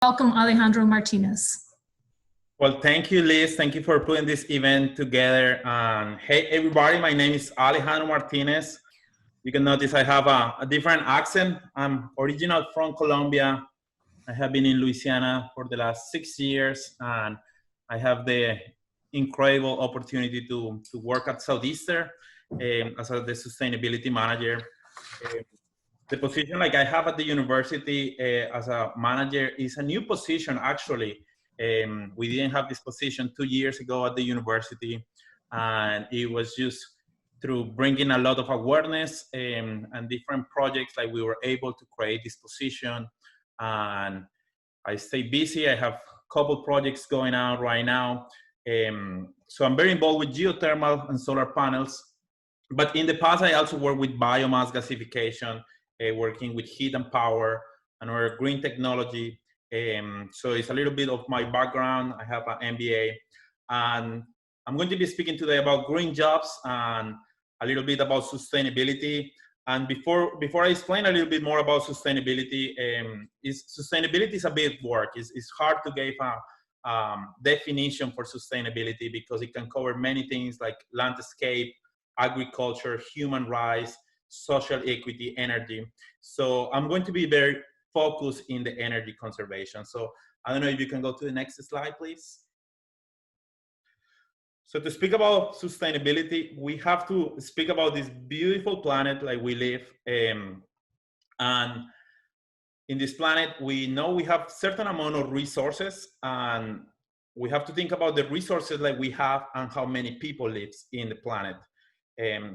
Welcome, Alejandro Martinez. Well, thank you, Liz. Thank you for putting this event together. Hey, everybody, my name is Alejandro Martinez. You can notice I have a different accent. I'm original from Colombia. I have been in Louisiana for the last 6 years, and I have the incredible opportunity to work at Southeastern as the sustainability manager. The position like I have at the university as a manager is a new position, actually. We didn't have this position 2 years ago at the university, and it was just through bringing a lot of awareness and different projects, like we were able to create this position. And I stay busy. I have a couple projects going on right now. So I'm very involved with geothermal and solar panels. But in the past, I also worked with biomass gasification, working with heat and power and other green technology. So it's a little bit of my background. I have an MBA, and I'm going to be speaking today about green jobs and a little bit about sustainability. And before I explain a little bit more about sustainability, sustainability is a big work. It's hard to give a definition for sustainability because it can cover many things like landscape, agriculture, human rights, social equity, energy. So I'm going to be very focused in the energy conservation. So I don't know if you can go to the next slide, please. So to speak about sustainability, we have to speak about this beautiful planet like we live. And in this planet, we know we have certain amount of resources, and we have to think about the resources like we have and how many people live in the planet.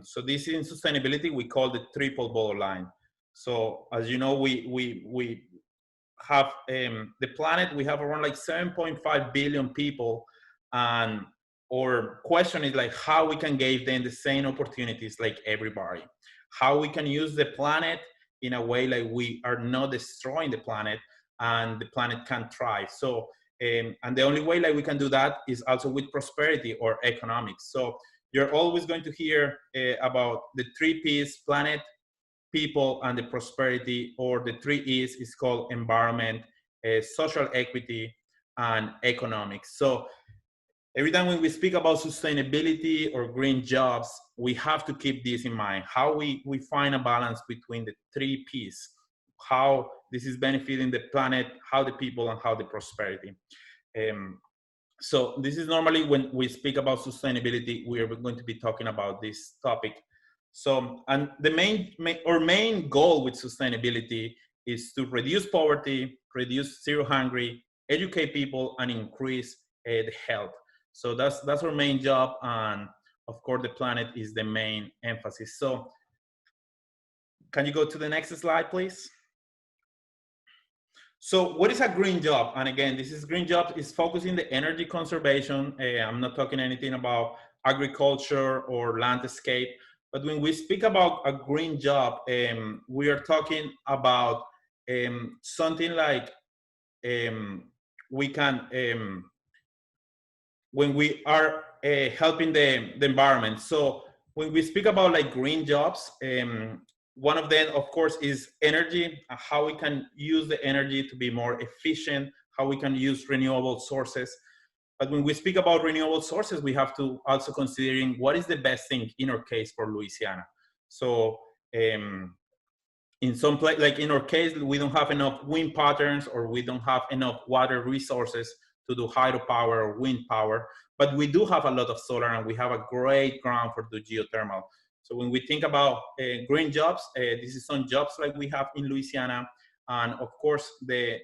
So this in sustainability, we call the triple bottom line. So as you know, we have the planet, we have around like 7.5 billion people, and our question is like how we can give them the same opportunities like everybody, how we can use the planet in a way like we are not destroying the planet and the planet can thrive. So and the only way like we can do that is also with prosperity or economics. So you're always going to hear about the 3 P's: planet, people, and the prosperity, or the 3 E's is called environment, social equity, and economics. So every time when we speak about sustainability or green jobs, we have to keep this in mind, how we find a balance between the 3 P's, how this is benefiting the planet, how the people, and how the prosperity. So this is normally when we speak about sustainability, we are going to be talking about this topic. So, and the main goal with sustainability is to reduce poverty, reduce zero hungry, educate people, and increase the health. So that's our main job, and of course the planet is the main emphasis. So can you go to the next slide, please? So what is a green job? And again, this is green job is focusing the energy conservation. I'm not talking anything about agriculture or landscape, but when we speak about a green job, we are talking about something like we can, when we are helping the environment. So when we speak about like green jobs, one of them, of course, is energy, how we can use the energy to be more efficient, how we can use renewable sources. But when we speak about renewable sources, we have to also considering what is the best thing in our case for Louisiana. So in some place, like in our case, we don't have enough wind patterns, or we don't have enough water resources to do hydropower or wind power, but we do have a lot of solar, and we have a great ground for the geothermal. So when we think about green jobs, this is some jobs like we have in Louisiana. And of course, the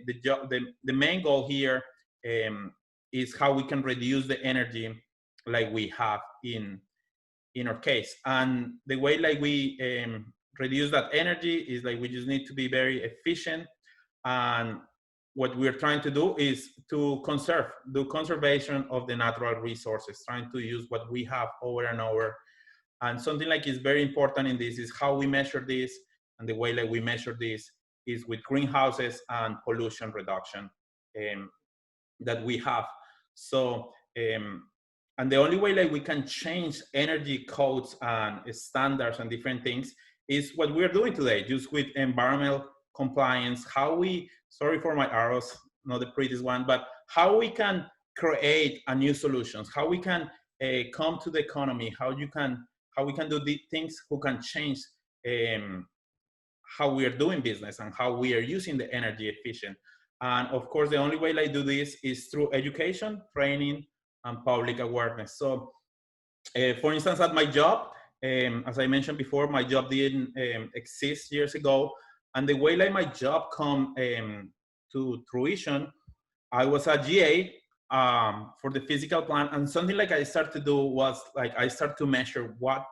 main goal here is how we can reduce the energy like we have in our case. And the way like we reduce that energy is like we just need to be very efficient. And what we're trying to do is to do conservation of the natural resources, trying to use what we have over and over. And something like is very important in this is how we measure this. And the way that we measure this is with greenhouses and pollution reduction that we have. So, and the only way that we can change energy codes and standards and different things is what we're doing today, just with environmental compliance, how we, sorry for my arrows, not the prettiest one, but how we can create a new solutions, how we can come to the economy, how we can do the things who can change how we are doing business and how we are using the energy efficient. And of course, the only way I do this is through education, training, and public awareness. So for instance, at my job, as I mentioned before, my job didn't exist years ago. And the way like my job come to fruition, I was a GA for the physical plant, and something like I started to do was like I started to measure what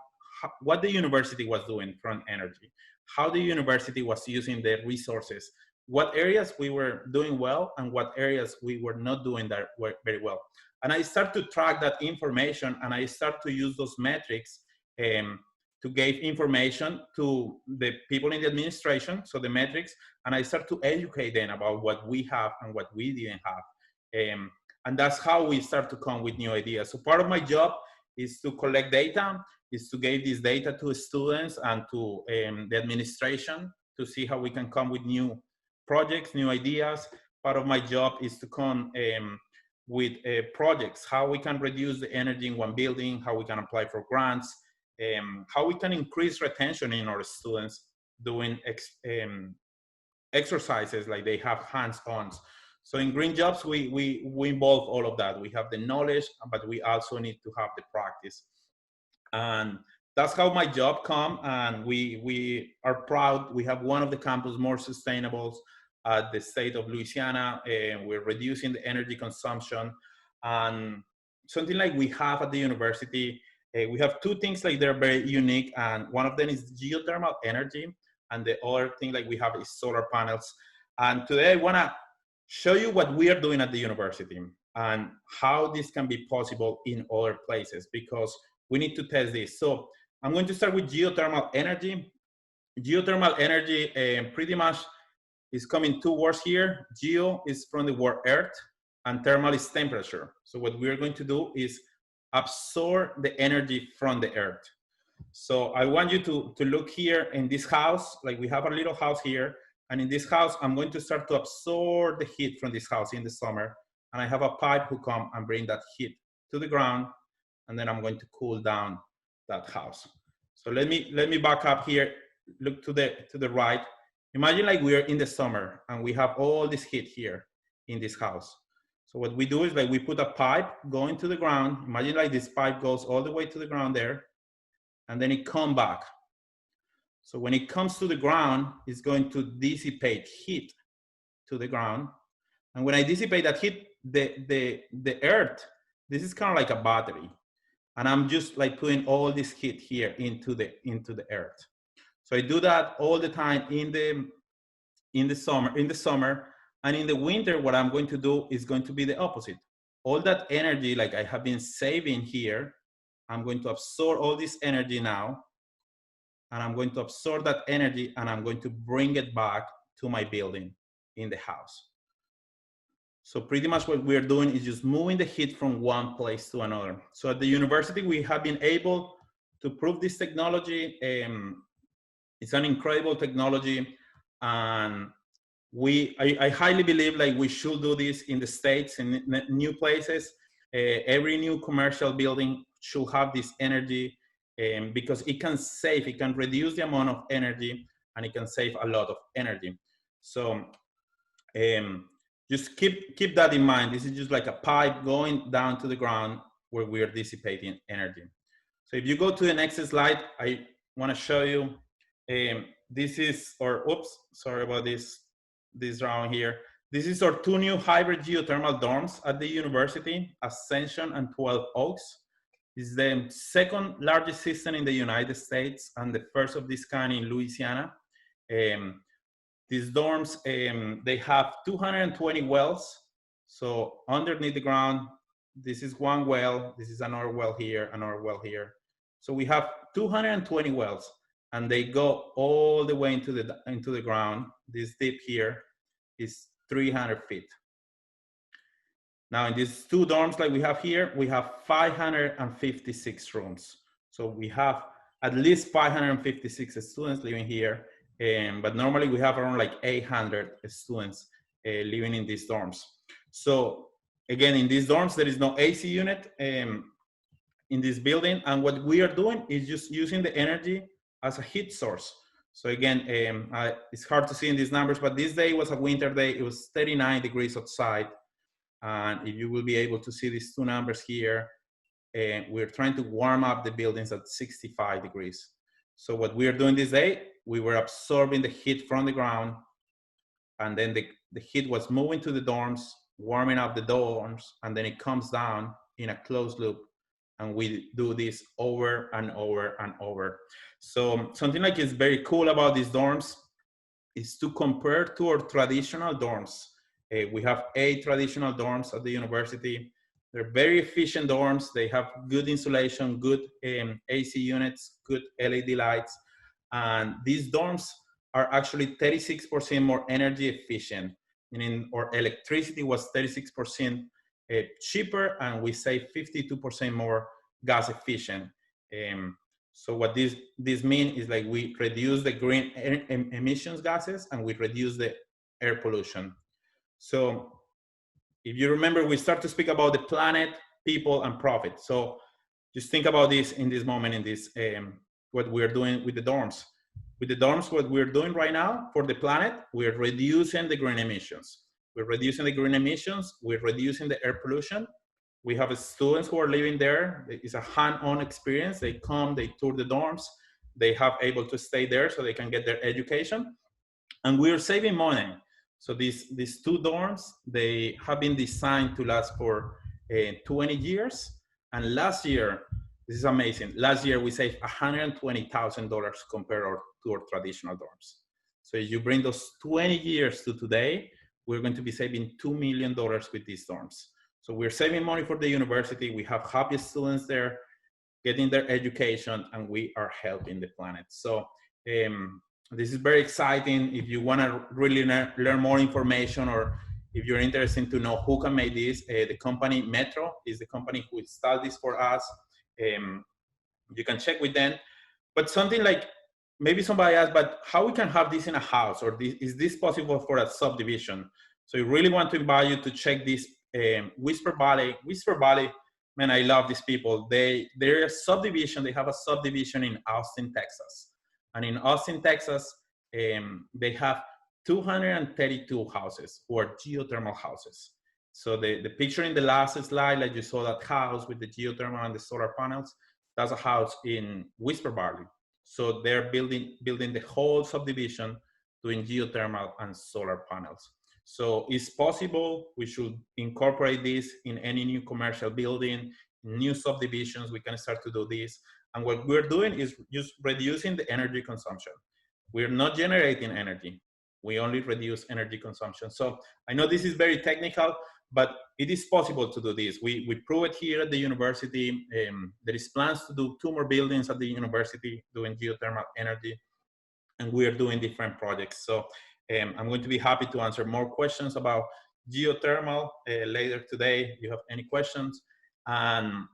the university was doing from energy, how the university was using the resources, what areas we were doing well and what areas we were not doing that very well. And I start to track that information, and I start to use those metrics to give information to the people in the administration, so the metrics, and I start to educate them about what we have and what we didn't have. And that's how we start to come with new ideas. So part of my job is to collect data, is to give this data to students and to the administration to see how we can come with new projects, new ideas. Part of my job is to come with projects, how we can reduce the energy in one building, how we can apply for grants, how we can increase retention in our students doing exercises like they have hands-on. So in Green Jobs, we involve all of that. We have the knowledge, but we also need to have the practice. And that's how my job come, and we are proud. We have one of the campus more sustainable at the state of Louisiana, and we're reducing the energy consumption. And something like we have at the university, we have two things like they're very unique, and one of them is geothermal energy, and the other thing like we have is solar panels. And today I wanna show you what we are doing at the university and how this can be possible in other places, because we need to test this. So I'm going to start with geothermal energy. Geothermal energy pretty much is coming two words here. Geo is from the word earth, and thermal is temperature. So what we're going to do is absorb the energy from the earth. So I want you to look here in this house, like we have a little house here, and in this house, I'm going to start to absorb the heat from this house in the summer. And I have a pipe who come and bring that heat to the ground, and then I'm going to cool down that house. So let me back up here, look to the right. Imagine like we are in the summer and we have all this heat here in this house. So what we do is like we put a pipe going to the ground. Imagine like this pipe goes all the way to the ground there, and then it comes back. So when it comes to the ground, it's going to dissipate heat to the ground. And when I dissipate that heat, the earth, this is kind of like a battery. And I'm just like putting all this heat here into the earth. So I do that all the time in the summer, and in the winter, what I'm going to do is going to be the opposite. All that energy, like I have been saving here, I'm going to absorb all this energy now, and I'm going to absorb that energy and I'm going to bring it back to my building in the house. So pretty much what we're doing is just moving the heat from one place to another. So at the university, we have been able to prove this technology. It's an incredible technology, and I highly believe like we should do this in the States, in new places. Every new commercial building should have this energy, because it can reduce the amount of energy, and it can save a lot of energy. So just keep that in mind. This is just like a pipe going down to the ground where we are dissipating energy. So if you go to the next slide, I want to show you, this is, or oops, sorry about this drawing here. This is our two new hybrid geothermal dorms at the university, Ascension and 12 Oaks. It's the second largest system in the United States and the first of this kind in Louisiana. These dorms, they have 220 wells. So underneath the ground, this is one well, this is another well here, another well here. So we have 220 wells, and they go all the way into the ground. This deep here is 300 feet. Now in these two dorms like we have here, we have 556 rooms. So we have at least 556 students living here. But normally we have around like 800 students living in these dorms. So again, in these dorms, there is no AC unit in this building. And what we are doing is just using the energy as a heat source. So again, it's hard to see in these numbers, but this day was a winter day. It was 39 degrees outside. And if you will be able to see these two numbers here, we're trying to warm up the buildings at 65 degrees. So what we are doing this day, we were absorbing the heat from the ground, and then the heat was moving to the dorms, warming up the dorms, and then it comes down in a closed loop. And we do this over and over and over. So something like is very cool about these dorms is to compare to our traditional dorms. We have 8 traditional dorms at the university. They're very efficient dorms. They have good insulation, good AC units, good LED lights. And these dorms are actually 36% more energy efficient, meaning our electricity was 36% cheaper, and we save 52% more gas efficient. So what this means is like we reduce the green emissions gases and we reduce the air pollution. So if you remember, we start to speak about the planet, people, and profit. So just think about this in this moment, in this, what we're doing with the dorms. With the dorms, what we're doing right now for the planet, we're reducing the green emissions. We're reducing the green emissions, we're reducing the air pollution. We have students who are living there. It's a hand-on experience. They come, they tour the dorms. They have able to stay there so they can get their education. And we're saving money. So these 2 dorms, they have been designed to last for 20 years. And last year, this is amazing. Last year, we saved $120,000 compared to our traditional dorms. So if you bring those 20 years to today, we're going to be saving $2 million with these dorms. So we're saving money for the university. We have happy students there getting their education, and we are helping the planet. So this is very exciting. If you want to really learn more information, or if you're interested to know who can make this, the company Metro is the company who installed this for us. You can check with them. But something like, maybe somebody asked, but how we can have this in a house, or is this possible for a subdivision? So I really want to invite you to check this Whisper Valley, man, I love these people. They're a subdivision. They have a subdivision in Austin, Texas. And in Austin, Texas, they have 232 houses who are geothermal houses. So the picture in the last slide, like you saw that house with the geothermal and the solar panels, that's a house in Whisper Valley. So they're building the whole subdivision doing geothermal and solar panels. So it's possible. We should incorporate this in any new commercial building, new subdivisions. We can start to do this. And what we're doing is just reducing the energy consumption. We're not generating energy. We only reduce energy consumption. So I know this is very technical, but it is possible to do this. We prove it here at the university. There is plans to do 2 more buildings at the university doing geothermal energy, and we are doing different projects. So I'm going to be happy to answer more questions about geothermal later today. If you have any questions. And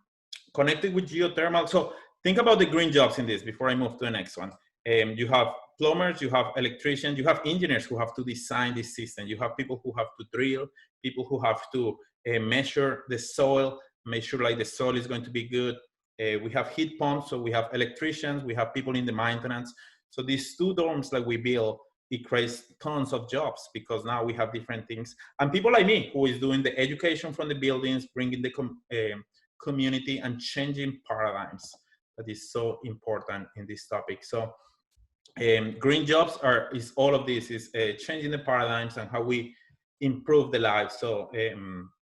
connected with geothermal, so think about the green jobs in this before I move to the next one. You have plumbers, you have electricians, you have engineers who have to design this system. You have people who have to drill, people who have to measure the soil, make sure like the soil is going to be good. We have heat pumps, so we have electricians, we have people in the maintenance. So these 2 dorms that we build, it creates tons of jobs because now we have different things. And people like me who is doing the education from the buildings, bringing the community and changing paradigms. That is so important in this topic. So green jobs is all of this, is changing the paradigms and how we improve the lives. So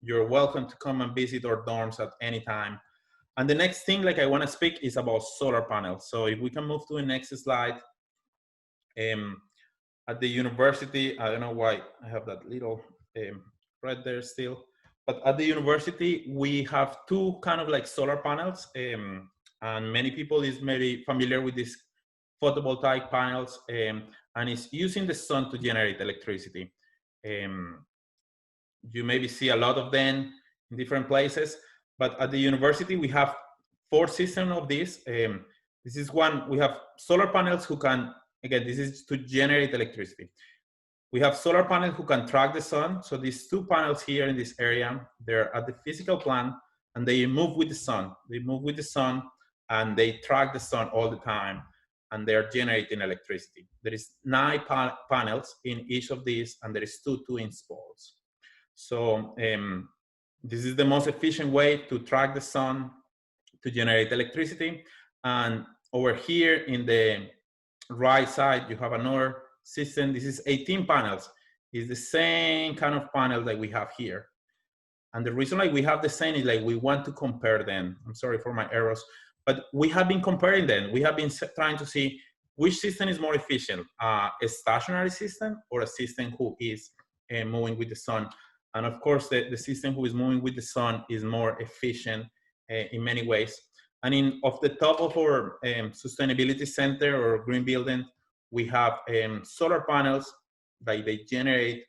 you're welcome to come and visit our dorms at any time. And the next thing like I want to speak is about solar panels. So if we can move to the next slide. At the university, I don't know why I have that little right there still, but at the university, we have 2 kind of like solar panels, and many people is maybe familiar with these photovoltaic panels, and it's using the sun to generate electricity. You maybe see a lot of them in different places, but at the university, we have 4 systems of this. This is one, we have solar panels who can, again, this is to generate electricity. We have solar panels who can track the sun. So these two panels here in this area, they're at the physical plant and they move with the sun. They move with the sun and they track the sun all the time and they're generating electricity. There is 9 panels in each of these and there is 2 2-inch poles. So this is the most efficient way to track the sun to generate electricity. And over here in the right side, you have another system. This is 18 panels. It's the same kind of panel that we have here. And the reason like we have the same is like we want to compare them. I'm sorry for my errors, but we have been comparing them. We have been trying to see which system is more efficient, a stationary system or a system who is moving with the sun. And of course, the system who is moving with the sun is more efficient in many ways. And in off the top of our sustainability center or green building, we have solar panels that they generate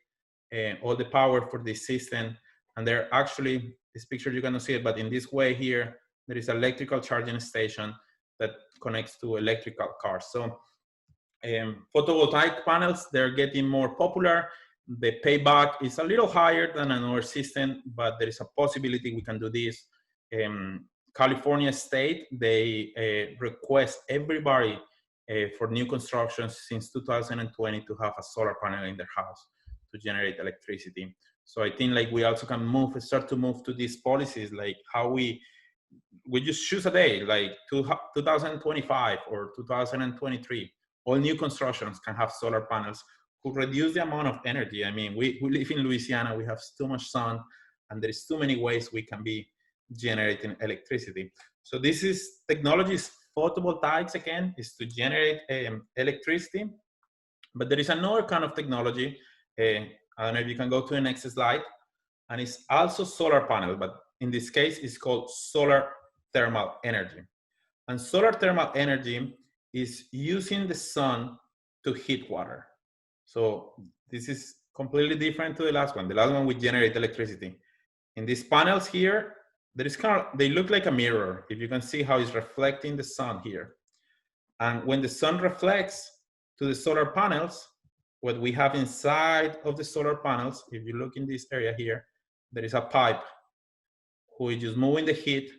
all the power for this system. And they're actually, this picture you're gonna see it, but in this way here, there is an electrical charging station that connects to electrical cars. So photovoltaic panels, they're getting more popular. The payback is a little higher than another system, but there is a possibility we can do this. California State, they request everybody for new constructions since 2020 to have a solar panel in their house to generate electricity. So I think like we also can start to move to these policies, like how we just choose a day, like 2025 or 2023. All new constructions can have solar panels who reduce the amount of energy. I mean, we live in Louisiana, we have too much sun, and there's too many ways we can be generating electricity. So this is technologies, photovoltaics again, is to generate electricity. But there is another kind of technology, I don't know if you can go to the next slide, and it's also solar panel, but in this case, it's called solar thermal energy. And solar thermal energy is using the sun to heat water. So this is completely different to the last one. The last one, we generate electricity. In these panels here, there is they look like a mirror. If you can see how it's reflecting the sun here. And when the sun reflects to the solar panels, what we have inside of the solar panels, if you look in this area here, there is a pipe who is just moving the heat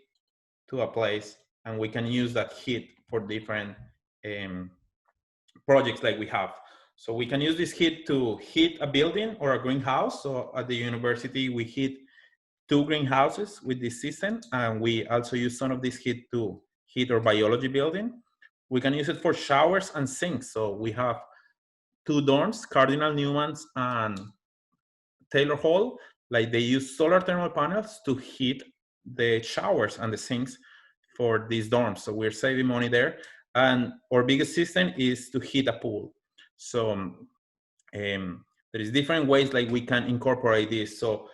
to a place, and we can use that heat for different projects like we have. So we can use this heat to heat a building or a greenhouse. So at the university, we heat 2 greenhouses with this system, and we also use some of this heat to heat our biology building. We can use it for showers and sinks. So we have 2 dorms, Cardinal Newman's and Taylor Hall. Like they use solar thermal panels to heat the showers and the sinks for these dorms. So we're saving money there. And our biggest system is to heat a pool. So there is different ways like we can incorporate this. So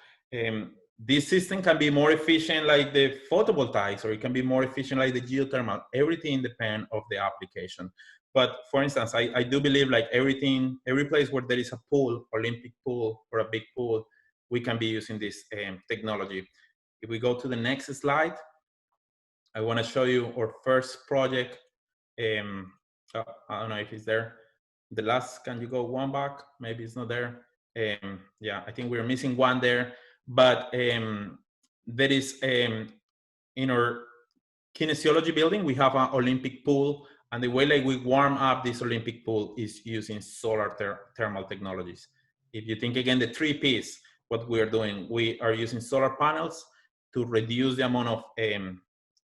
this system can be more efficient like the photovoltaics, or it can be more efficient like the geothermal. Everything depends on the application. But for instance, I do believe like every place where there is a pool, Olympic pool or a big pool, we can be using this technology. If we go to the next slide, I want to show you our first project. I don't know if it's there. The last, can you go one back? Maybe it's not there. Yeah, I think we're missing one there. But there is, in our kinesiology building, we have an Olympic pool. And the way like we warm up this Olympic pool is using solar thermal technologies. If you think again, the 3 Ps, what we are doing, we are using solar panels to reduce the amount of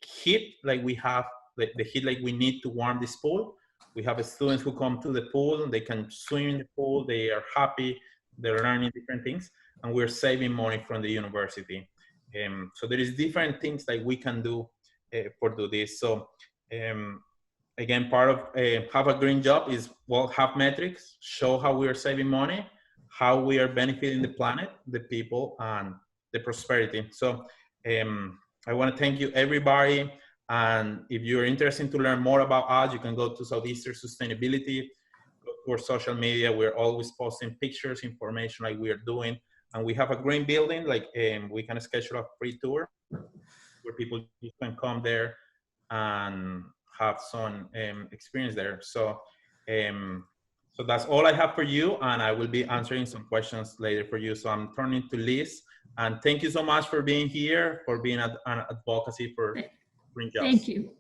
heat like we have, the heat like we need to warm this pool. We have students who come to the pool, they can swim in the pool, they are happy, they're learning different things, and we're saving money from the university. So there is different things that we can do for do this. So again, part of have a green job is, well, have metrics, show how we are saving money, how we are benefiting the planet, the people, and the prosperity. So I want to thank you, everybody. And if you're interested to learn more about us, you can go to Southeastern Sustainability, go to our social media. We're always posting pictures, information like we are doing. And we have a green building, like we can schedule a free tour where people can come there and have some experience there. So So that's all I have for you, and I will be answering some questions later for you. So I'm turning to Liz, and thank you so much for being here, for being an advocacy for green jobs. Thank you.